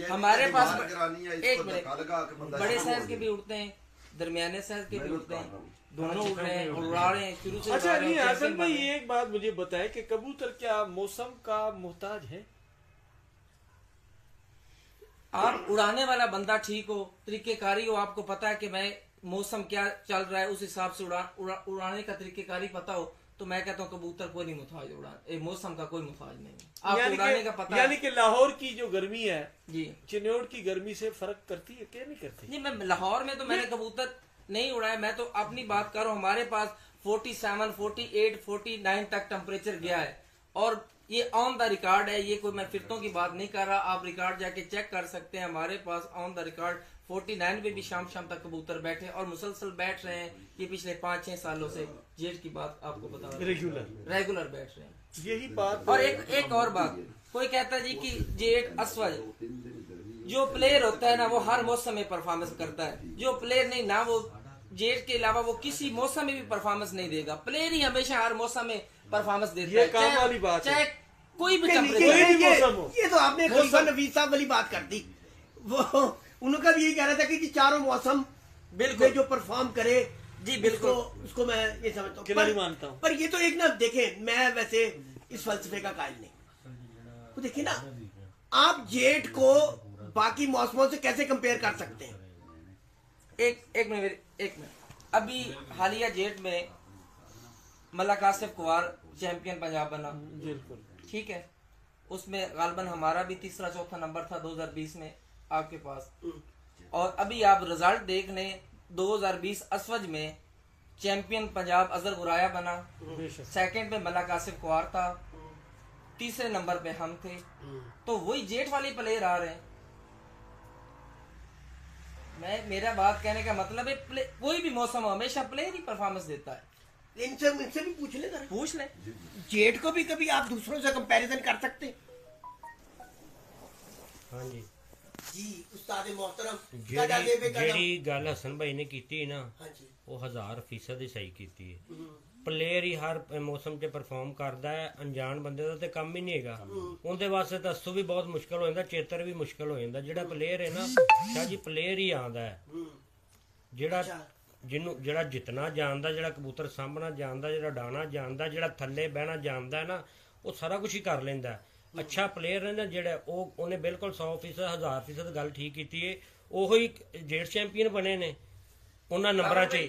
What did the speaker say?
हमारे पास एक मिनट, बड़े साइज के भी उड़ते हैं, दरमियाने साइज के भी उड़ते हैं, दोनों उड़ रहे हैं, उड़ा रहे हैं शुरू से। अच्छा नहीं हसन भाई, एक बात मुझे बताए कि कबूतर क्या मौसम का मोहताज है? आप उड़ाने वाला बंदा ठीक हो, तरीकेकारी हो, आपको पता है कि मैं मौसम क्या चल रहा है उस हिसाब से उड़ाने का तरीकेकारी पता हो, तो मैं कहता हूँ कबूतर कोई नहीं मुहताज उड़ान, मौसम का कोई मुहताज नहीं है, आपको उड़ाने का पता है। यानी कि लाहौर की जो गर्मी है जी चिन्नौर की गर्मी से फर्क करती है क्या नहीं करती? नहीं, मैं लाहौर में तो मैंने कबूतर नहीं उड़ाया, मैं तो अपनी बात कर रहा हूँ। हमारे पास 47, 48, 49 तक टेम्परेचर गया है और ये ऑन द रिकॉर्ड है, ये कोई मैं फिरतों की बात नहीं कर रहा, आप रिकॉर्ड जाके चेक कर सकते हैं। हमारे पास ऑन द रिकॉर्ड 49 पे भी शाम तक कबूतर बैठे और मुसलसल बैठ रहे हैं, ये पिछले 5-6 सालों से, जेठ की बात आपको बता रहा हूं, रेगुलर बैठ रहे हैं। यही बात। और एक और बात, कोई कहता है जी कि जेठ असवज, जो प्लेयर होता है ना वो हर मौसम में परफॉर्मेंस करता है, जो प्लेयर नहीं ना वो जेठ के अलावा वो किसी मौसम में भी परफॉर्मेंस नहीं देगा। प्लेयर ही हमेशा हर मौसम में परफॉर्मेंस देता है, काम वाली बात चाहे कोई भी टेम्परेचर। ये तो आपने नवीद साहब वाली बात कर दी, वो उनका भी यही कह रहा था कि चारों मौसम बिल्कुल जो परफॉर्म करे, जी बिल्कुल, उसको मैं ये समझता हूँ, खिलाड़ी मानता हूँ। पर ये तो एक ना देखें, मैं वैसे इस फलसफे का कायल नहीं, तो देखिए ना आप जेठ को बाकी मौसमों से कैसे कंपेयर कर सकते हैं? एक मिनट, अभी हालिया जेठ में मलक आसिफ कुवार चैंपियन पंजाब बना, ठीक है, उसमें गालबन हमारा भी तीसरा चौथा नंबर था 2020 में आपके पास। और अभी आप रिजल्ट देख लें, 2020 असवज में चैंपियन पंजाब अजहर गुराया बना, सेकंड पे मलक आसिफ कुवार था, तीसरे नंबर पे हम थे, तो वही जेठ वाले प्लेयर आ रहे हैं। मेरा बात कहने का मतलब है कोई भी मौसम हमेशा प्लेयर ही परफॉर्मेंस देता है। इनसे भी पूछ ले जेठ को भी कभी आप दूसरों से कंपैरिजन कर सकते हैं? हाँ जी जी उस्ताद मोहतरम, ਜਿਹੜੀ ਗੱਲ ਹਸਨ ਭਾਈ ਨੇ ਕੀਤੀ ਨਾ, ਹਾਂਜੀ ਉਹ 1000% ਹੀ ਸਹੀ ਕੀਤੀ ਹੈ। ਪਲੇਅਰ ਹੀ ਹਰ ਮੌਸਮ 'ਚ ਪਰਫਾਰਮ ਕਰਦਾ ਹੈ, ਅਣਜਾਣ ਬੰਦੇ ਦਾ ਤੇ ਕੰਮ ਹੀ ਨਹੀਂ ਹੈਗਾ। ਉਹਦੇ ਵਾਸਤੇ ਤਾਂ ਅਸੂ ਵੀ ਬਹੁਤ ਮੁਸ਼ਕਲ ਹੋ ਜਾਂਦਾ, ਚੇਤਰ ਵੀ ਮੁਸ਼ਕਲ ਹੋ ਜਾਂਦਾ। ਜਿਹੜਾ ਪਲੇਅਰ ਹੈ ਨਾ ਸ਼ਾਹ ਜੀ, ਪਲੇਅਰ ਹੀ ਆਉਂਦਾ ਹੈ ਜਿਹੜਾ ਜਿੱਤਣਾ ਜਾਣਦਾ, ਜਿਹੜਾ ਕਬੂਤਰ ਸਾਂਭਣਾ ਜਾਣਦਾ, ਜਿਹੜਾ ਡਾਣਾ ਜਾਣਦਾ, ਜਿਹੜਾ ਥੱਲੇ ਬਹਿਣਾ ਜਾਣਦਾ ਹੈ ਨਾ, ਉਹ ਸਾਰਾ ਕੁਝ ਹੀ ਕਰ ਲੈਂਦਾ। ਅੱਛਾ ਪਲੇਅਰ ਹੈ ਨਾ ਜਿਹੜਾ, ਉਹਨੇ ਬਿਲਕੁਲ 100%, 1000% ਗੱਲ ਠੀਕ ਕੀਤੀ ਹੈ। ਉਹੀ ਜੇਠ ਚੈਂਪੀਅਨ ਬਣੇ ਨੇ ਉਹਨਾਂ ਨੰਬਰਾਂ 'ਚ।